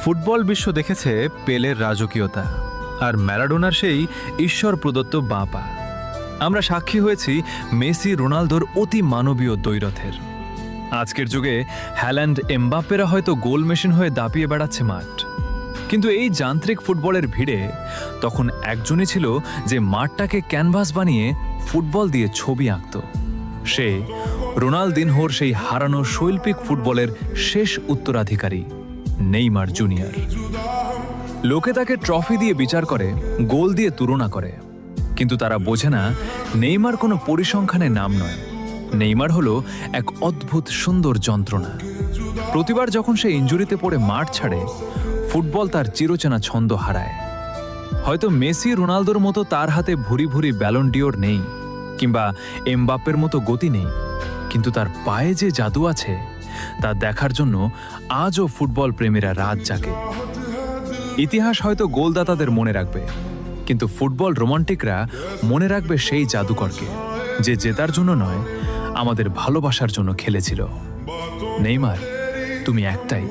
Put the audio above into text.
Football বিশ্ব দেখেছে পেলের রাজকীয়তা আর ম্যারাডোনার সেই ঈশ্বর প্রদত্ত বাঁ পা। আমরা সাক্ষী হয়েছি মেসি রোনালদোর অতি মানবীয় দ্বৈরথের। আজকের যুগে হ্যাল্যান্ড এমবাপ্পেরা হয়তো গোল মেশিন হয়ে দাপিয়ে বেড়াচ্ছে মাঠ, কিন্তু এই যান্ত্রিক ফুটবলের ভিড়ে তখন একজনই ছিল যে মাঠটাকে ক্যানভাস বানিয়ে ফুটবল দিয়ে ছবি আঁকত। সে রোনালদিনহোর সেই হারানো শৈল্পিক ফুটবলের শেষ উত্তরাধিকারী নেইমার জুনিয়র। লোকে তাকে ট্রফি দিয়ে বিচার করে, গোল দিয়ে তুলনা করে, কিন্তু তারা বোঝে না নেইমার কোনো পরিসংখ্যানের নাম নয়। নেইমার হলো এক অদ্ভুত সুন্দর যন্ত্রণা। প্রতিবার যখন সে ইনজুরিতে পড়ে মাঠ ছাড়ে, ফুটবল তার চিরচেনা ছন্দ হারায়। হয়তো মেসি রোনালদোর মতো তার হাতে ভুরি ভুরি ব্যালন ডিওর নেই, কিংবা এমবাপ্পের মতো গতি নেই, কিন্তু তার পায়ে যে জাদু আছে তা দেখার জন্য আজও ফুটবল প্রেমীরা রাত জাগে। ইতিহাস হয়তো গোলদাতাদের মনে রাখবে, কিন্তু ফুটবল রোমান্টিকরা মনে রাখবে সেই জাদুকরকে, যে জেতার জন্য নয়, আমাদের ভালোবাসার জন্য খেলেছিল। নেইমার, তুমি একটাই।